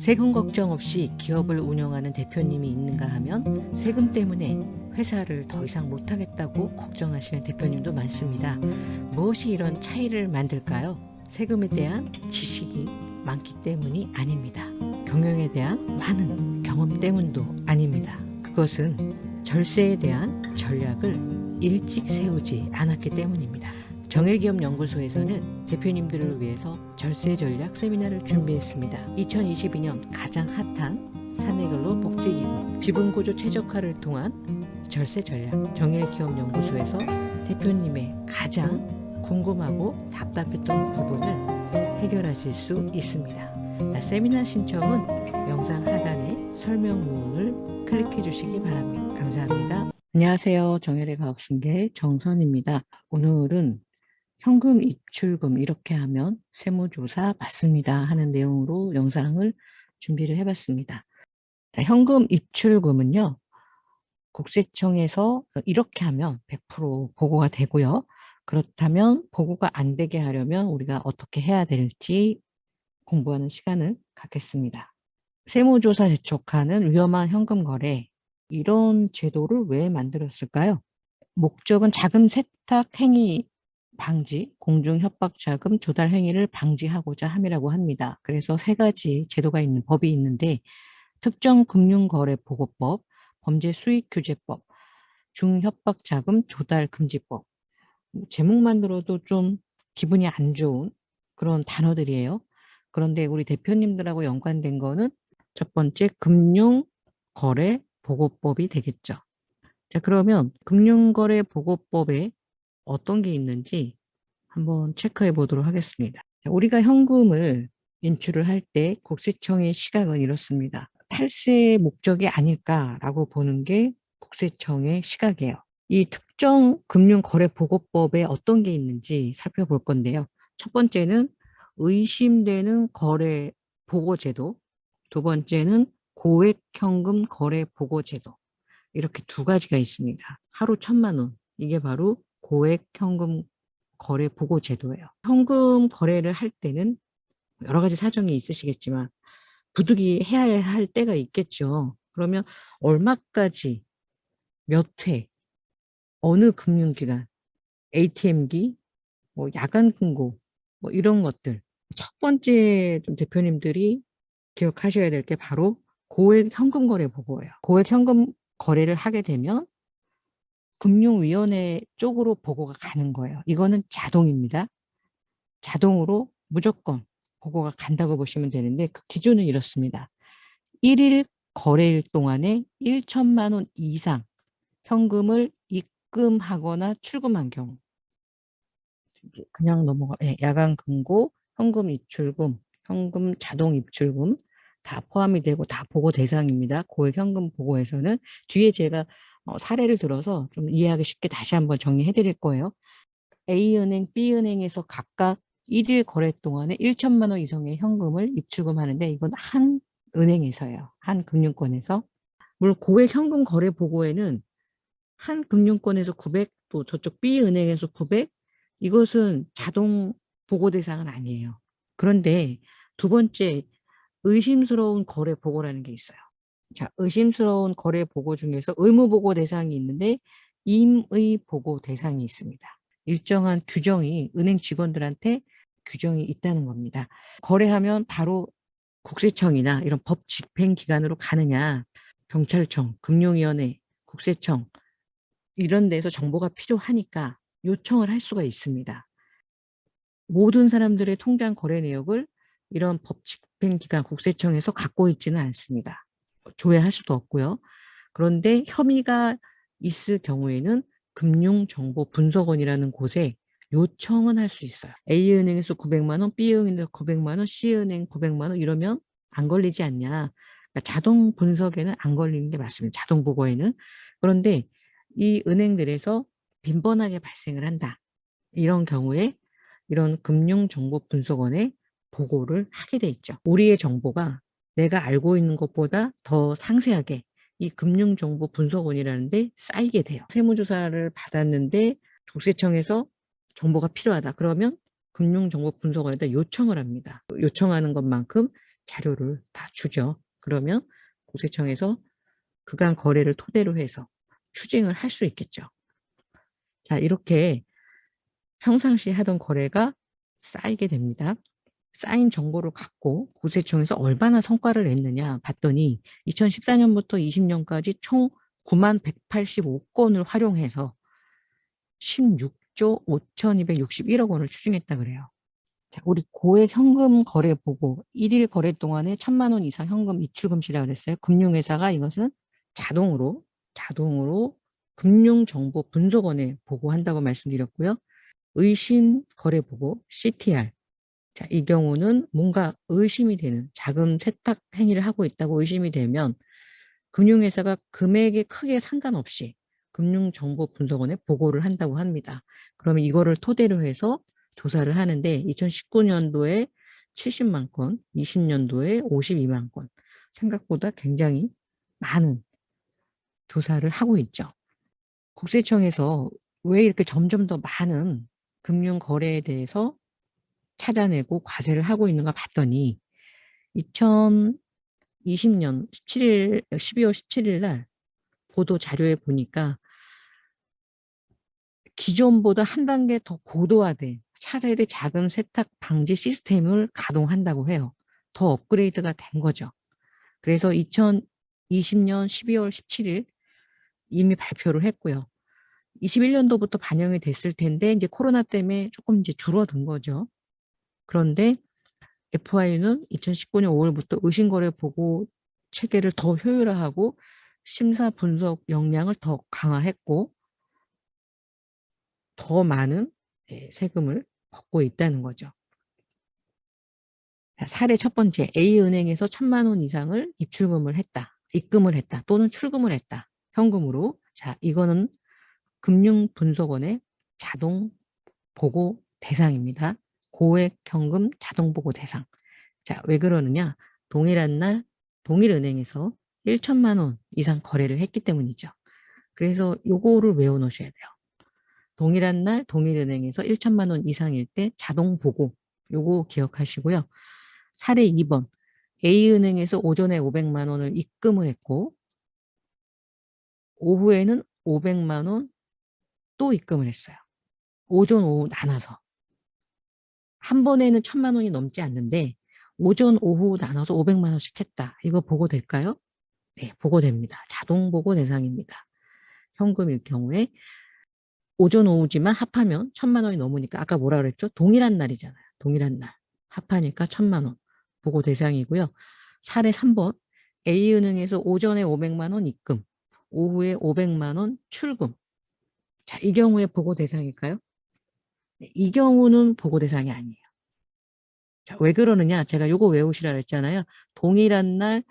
세금 걱정 없이 기업을 운영하는 대표님이 있는가 하면 세금 때문에 회사를 더 이상 못하겠다고 걱정하시는 대표님도 많습니다. 무엇이 이런 차이를 만들까요? 세금에 대한 지식이 많기 때문이 아닙니다. 경영에 대한 많은 경험 때문도 아닙니다. 그것은 절세에 대한 전략을 일찍 세우지 않았기 때문입니다. 정일기업연구소에서는 대표님들을 위해서 절세 전략 세미나를 준비했습니다. 2022년 가장 핫한 사내근로 복지기구 지분구조 최적화를 통한 절세 전략, 정일기업연구소에서 대표님의 가장 궁금하고 답답했던 부분을 해결하실 수 있습니다. 세미나 신청은 영상 하단의 설명문을 클릭해 주시기 바랍니다. 감사합니다. 안녕하세요. 정일의 가업승계 정선입니다. 오늘은 현금 입출금 이렇게 하면 세무조사 받습니다 하는 내용으로 영상을 준비를 해봤습니다. 현금 입출금은요, 국세청에서 이렇게 하면 100% 보고가 되고요. 그렇다면 보고가 안 되게 하려면 우리가 어떻게 해야 될지 공부하는 시간을 갖겠습니다. 세무조사 재촉하는 위험한 현금 거래, 이런 제도를 왜 만들었을까요? 목적은 자금 세탁 행위 방지, 공중 협박 자금 조달 행위를 방지하고자 함이라고 합니다. 그래서 세 가지 제도가 있는 법이 있는데 특정금융거래보고법, 범죄수익규제법, 중협박 자금 조달 금지법. 제목만 들어도 좀 기분이 안 좋은 그런 단어들이에요. 그런데 우리 대표님들하고 연관된 거는 첫 번째 금융거래보고법이 되겠죠. 자, 그러면 금융거래보고법에 어떤 게 있는지 한번 체크해 보도록 하겠습니다. 우리가 현금을 인출을 할 때 국세청의 시각은 이렇습니다. 탈세의 목적이 아닐까라고 보는 게 국세청의 시각이에요. 이 특정 금융거래보고법에 어떤 게 있는지 살펴볼 건데요. 첫 번째는 의심되는 거래 보고제도, 두 번째는 고액현금 거래 보고제도, 이렇게 두 가지가 있습니다. 하루 1,000만 원, 이게 바로 고액 현금 거래 보고 제도예요. 현금 거래를 할 때는 여러 가지 사정이 있으시겠지만 부득이 해야 할 때가 있겠죠. 그러면 얼마까지, 몇 회, 어느 금융기관, ATM기, 뭐 야간 금고, 뭐 이런 것들. 첫 번째 좀 대표님들이 기억하셔야 될 게 바로 고액 현금 거래 보고예요. 고액 현금 거래를 하게 되면 금융위원회 쪽으로 보고가 가는 거예요. 이거는 자동입니다. 자동으로 무조건 보고가 간다고 보시면 되는데 그 기준은 이렇습니다. 1일 거래일 동안에 1,000만 원 이상 현금을 입금하거나 출금한 경우, 그냥 넘어가, 야간 금고, 현금 입출금, 현금 자동 입출금 다 포함이 되고 다 보고 대상입니다. 고액 현금 보고에서는 뒤에 제가 사례를 들어서 좀 이해하기 쉽게 다시 한번 정리해 드릴 거예요. A은행, B은행에서 각각 1일 거래 동안에 1,000만 원 이상의 현금을 입출금하는데 이건 한 은행에서예요. 한 금융권에서. 물론 고액 현금 거래 보고에는 한 금융권에서 900, 또 저쪽 B은행에서 900, 이것은 자동 보고 대상은 아니에요. 그런데 두 번째, 의심스러운 거래 보고라는 게 있어요. 자, 의심스러운 거래 보고 중에서 의무 보고 대상이 있는데 임의 보고 대상이 있습니다. 일정한 규정이, 은행 직원들한테 규정이 있다는 겁니다. 거래하면 바로 국세청이나 이런 법 집행 기관으로 가느냐, 경찰청, 금융위원회, 국세청 이런 데서 정보가 필요하니까 요청을 할 수가 있습니다. 모든 사람들의 통장 거래 내역을 이런 법 집행 기관 국세청에서 갖고 있지는 않습니다. 조회할 수도 없고요. 그런데 혐의가 있을 경우에는 금융정보분석원이라는 곳에 요청은 할 수 있어요. A은행에서 900만 원, B은행에서 900만 원, C은행 900만 원 이러면 안 걸리지 않냐. 그러니까 자동 분석에는 안 걸리는 게 맞습니다. 자동 보고에는. 그런데 이 은행들에서 빈번하게 발생을 한다. 이런 경우에 이런 금융정보분석원에 보고를 하게 돼 있죠. 우리의 정보가 내가 알고 있는 것보다 더 상세하게 이 금융정보분석원이라는 데 쌓이게 돼요. 세무조사를 받았는데 국세청에서 정보가 필요하다. 그러면 금융정보분석원에다 요청을 합니다. 요청하는 것만큼 자료를 다 주죠. 그러면 국세청에서 그간 거래를 토대로 해서 추징을 할 수 있겠죠. 자, 이렇게 평상시 하던 거래가 쌓이게 됩니다. 쌓인 정보를 갖고 국세청에서 얼마나 성과를 냈느냐 봤더니 2014년부터 20년까지 총 9만 185건을 활용해서 16조 5,261억 원을 추징했다 그래요. 자, 우리 고액 현금 거래 보고 1일 거래 동안에 1,000만 원 이상 현금 입출금 시라 그랬어요. 금융회사가 이것은 자동으로 금융정보분석원에 보고한다고 말씀드렸고요. 의심 거래 보고 CTR. 자, 이 경우는 뭔가 의심이 되는 자금 세탁 행위를 하고 있다고 의심이 되면 금융회사가 금액에 크게 상관없이 금융정보분석원에 보고를 한다고 합니다. 그러면 이거를 토대로 해서 조사를 하는데 2019년도에 70만 건, 20년도에 52만 건, 생각보다 굉장히 많은 조사를 하고 있죠. 국세청에서 왜 이렇게 점점 더 많은 금융 거래에 대해서 찾아내고 과세를 하고 있는가 봤더니 2020년 12월 17일 날 보도 자료에 보니까 기존보다 한 단계 더 고도화된 차세대 자금 세탁 방지 시스템을 가동한다고 해요. 더 업그레이드가 된 거죠. 그래서 2020년 12월 17일 이미 발표를 했고요. 21년도부터 반영이 됐을 텐데 이제 코로나 때문에 조금 이제 줄어든 거죠. 그런데 FIU는 2019년 5월부터 의심거래 보고 체계를 더 효율화하고 심사 분석 역량을 더 강화했고 더 많은 세금을 걷고 있다는 거죠. 사례 첫 번째, A은행에서 1,000만 원 이상을 입금을 했다 또는 출금을 했다. 현금으로. 자, 이거는 금융분석원의 자동 보고 대상입니다. 고액 현금 자동 보고 대상. 자, 왜 그러느냐? 동일한 날 동일은행에서 1,000만 원 이상 거래를 했기 때문이죠. 그래서 요거를 외워 놓으셔야 돼요. 동일한 날 동일은행에서 1,000만 원 이상일 때 자동 보고 요거 기억하시고요. 사례 2번. A은행에서 오전에 500만 원을 입금을 했고 오후에는 500만 원 또 입금을 했어요. 오전 오후 나눠서. 한 번에는 1,000만 원이 넘지 않는데 오전 오후 나눠서 500만 원씩 했다. 이거 보고될까요? 네, 보고됩니다. 자동 보고 대상입니다. 현금일 경우에 오전 오후지만 합하면 1,000만 원이 넘으니까 아까 뭐라 그랬죠? 동일한 날이잖아요. 동일한 날. 합하니까 1,000만 원 보고 대상이고요. 사례 3번. A은행에서 오전에 500만 원 입금, 오후에 500만 원 출금. 자, 이 경우에 보고 대상일까요? 네, 이 경우는 보고 대상이 아니에요. 자, 왜 그러느냐? 제가 요거 외우시라 그랬잖아요. 동일한 날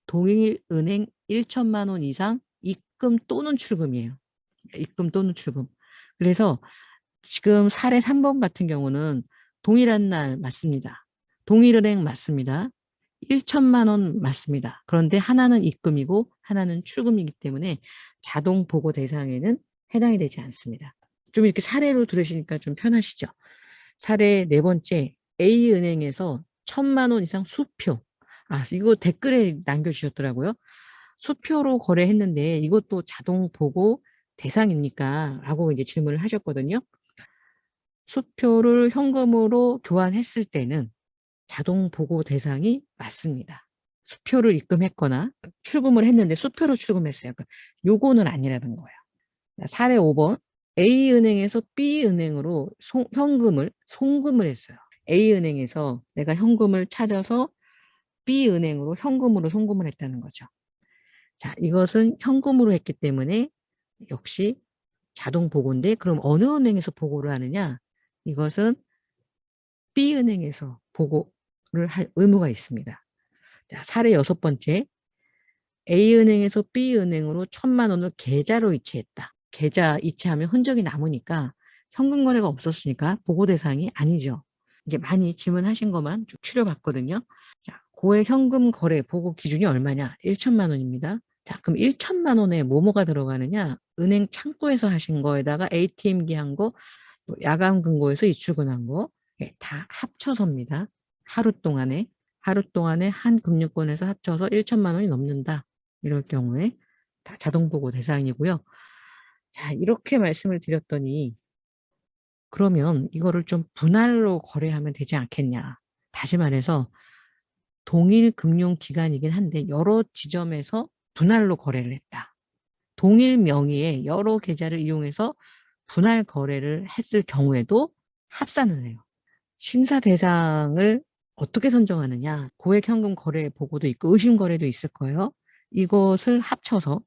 동일은행 1,000만 원 이상 입금 또는 출금이에요. 입금 또는 출금. 그래서 지금 사례 3번 같은 경우는 동일한 날 맞습니다. 동일은행 맞습니다. 1,000만 원 맞습니다. 그런데 하나는 입금이고 하나는 출금이기 때문에 자동 보고 대상에는 해당이 되지 않습니다. 좀 이렇게 사례로 들으시니까 좀 편하시죠? 사례 네 번째, A은행에서 1,000만 원 이상 수표. 아, 이거 댓글에 남겨주셨더라고요. 수표로 거래했는데 이것도 자동 보고 대상입니까? 라고 이제 질문을 하셨거든요. 수표를 현금으로 교환했을 때는 자동 보고 대상이 맞습니다. 수표를 입금했거나 출금을 했는데 수표로 출금했어요. 그러니까 요거는 아니라는 거예요. 사례 5번. A은행에서 B은행으로 현금을 송금을 했어요. A은행에서 내가 현금을 찾아서 B은행으로 현금으로 송금을 했다는 거죠. 자, 이것은 현금으로 했기 때문에 역시 자동 보고인데 그럼 어느 은행에서 보고를 하느냐? 이것은 B은행에서 보고를 할 의무가 있습니다. 자, 사례 여섯 번째. A은행에서 B은행으로 1,000만 원을 계좌로 이체했다. 계좌 이체하면 흔적이 남으니까 현금 거래가 없었으니까 보고 대상이 아니죠. 이제 많이 질문하신 것만 좀 추려봤거든요. 자, 고액 현금 거래 보고 기준이 얼마냐? 1,000만 원입니다. 자, 그럼 1,000만 원에 뭐뭐가 들어가느냐? 은행 창구에서 하신 거에다가 ATM기 한 거, 또 야간 금고에서 입출금한 거, 다 합쳐서입니다. 하루 동안에 하루 동안에 한 금융권에서 합쳐서 1천만 원이 넘는다. 이럴 경우에 다 자동보고 대상이고요. 자, 이렇게 말씀을 드렸더니 그러면 이거를 좀 분할로 거래하면 되지 않겠냐. 다시 말해서 동일 금융기관이긴 한데 여러 지점에서 분할로 거래를 했다. 동일 명의의 여러 계좌를 이용해서 분할 거래를 했을 경우에도 합산을 해요. 심사 대상을 어떻게 선정하느냐. 고액 현금 거래 보고도 있고 의심 거래도 있을 거예요. 이것을 합쳐서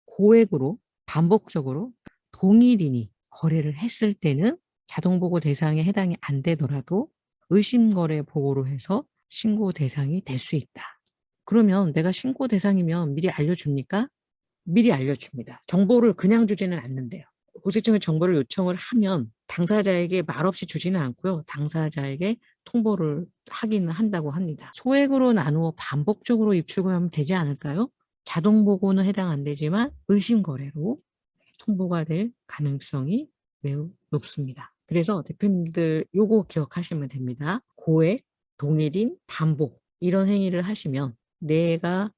고액으로 반복적으로 동일인이 거래를 했을 때는 자동보고 대상에 해당이 안 되더라도 의심거래 보고로 해서 신고 대상이 될 수 있다. 그러면 내가 신고 대상이면 미리 알려줍니까? 미리 알려줍니다. 정보를 그냥 주지는 않는데요. 국세청에 정보를 요청을 하면 당사자에게 말없이 주지는 않고요. 당사자에게 통보를 하기는 한다고 합니다. 소액으로 나누어 반복적으로 입출금하면 되지 않을까요? 자동보고는 해당 안 되지만 의심거래로 통보가 될 가능성이 매우 높습니다. 그래서 대표님들 요거 기억하시면 됩니다. 고액, 동일인, 반복 이런 행위를 하시면 내가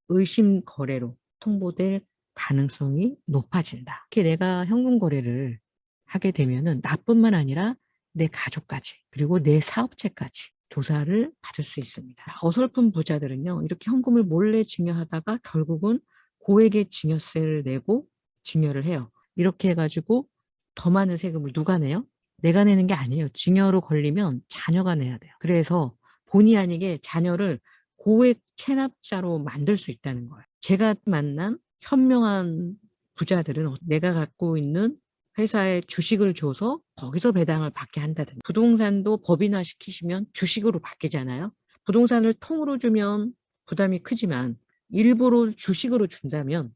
의심 거래로 통보될 가능성이 높아진다. 이렇게 내가 현금 거래를 하게 되면은 나뿐만 아니라 내 가족까지 그리고 내 사업체까지 조사를 받을 수 있습니다. 어설픈 부자들은요, 이렇게 현금을 몰래 증여하다가 결국은 고액의 증여세를 내고 증여를 해요. 이렇게 해가지고 더 많은 세금을 누가 내요? 내가 내는 게 아니에요. 증여로 걸리면 자녀가 내야 돼요. 그래서 본의 아니게 자녀를 고액 체납자로 만들 수 있다는 거예요. 제가 만난 현명한 부자들은 내가 갖고 있는 회사에 주식을 줘서 거기서 배당을 받게 한다든지, 부동산도 법인화 시키시면 주식으로 바뀌잖아요. 부동산을 통으로 주면 부담이 크지만 일부러 주식으로 준다면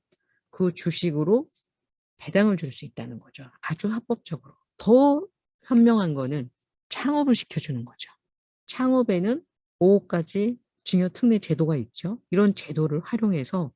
그 주식으로 배당을 줄 수 있다는 거죠. 아주 합법적으로. 더 현명한 거는 창업을 시켜주는 거죠. 창업에는 5억까지 증여 특례 제도가 있죠. 이런 제도를 활용해서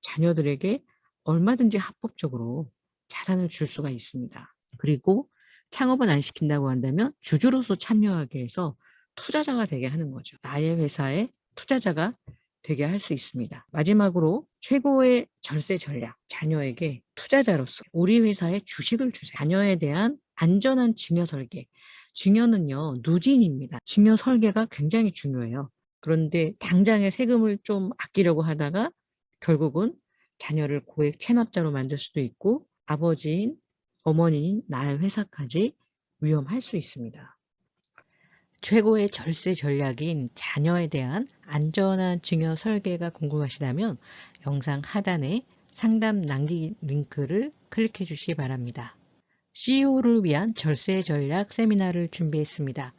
자녀들에게 얼마든지 합법적으로 자산을 줄 수가 있습니다. 그리고 창업은 안 시킨다고 한다면 주주로서 참여하게 해서 투자자가 되게 하는 거죠. 나의 회사에 투자자가 되게 할 수 있습니다. 마지막으로 최고의 절세 전략, 자녀에게 투자자로서 우리 회사에 주식을 주세요. 자녀에 대한 안전한 증여 설계. 증여는요, 누진입니다. 증여 설계가 굉장히 중요해요. 그런데 당장에 세금을 좀 아끼려고 하다가 결국은 자녀를 고액 체납자로 만들 수도 있고 아버지인 어머니인 나의 회사까지 위험할 수 있습니다. 최고의 절세 전략인 자녀에 대한 안전한 증여 설계가 궁금하시다면 영상 하단에 상담 낭기 링크를 클릭해 주시기 바랍니다. CEO를 위한 절세 전략 세미나를 준비했습니다.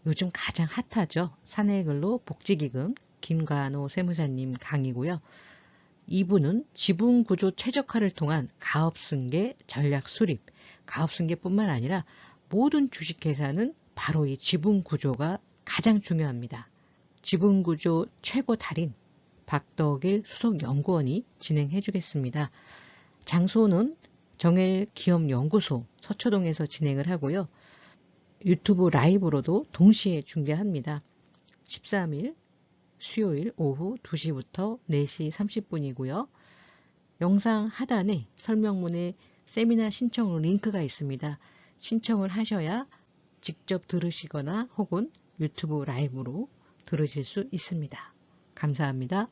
요즘 가장 핫하죠. 사내근로 복지기금 김관호 세무사님 강의고요. 2부는 지분구조 최적화를 통한 가업승계 전략 수립, 가업승계뿐만 아니라 모든 주식회사는 바로 이 지분구조가 가장 중요합니다. 지분구조 최고 달인 박덕일 수석연구원이 진행해 주겠습니다. 장소는 정엘기업연구소 서초동에서 진행을 하고요. 유튜브 라이브로도 동시에 중계합니다. 13일 수요일 오후 2시부터 4시 30분이고요. 영상 하단에 설명문에 세미나 신청 링크가 있습니다. 신청을 하셔야 직접 들으시거나 혹은 유튜브 라이브로 들으실 수 있습니다. 감사합니다.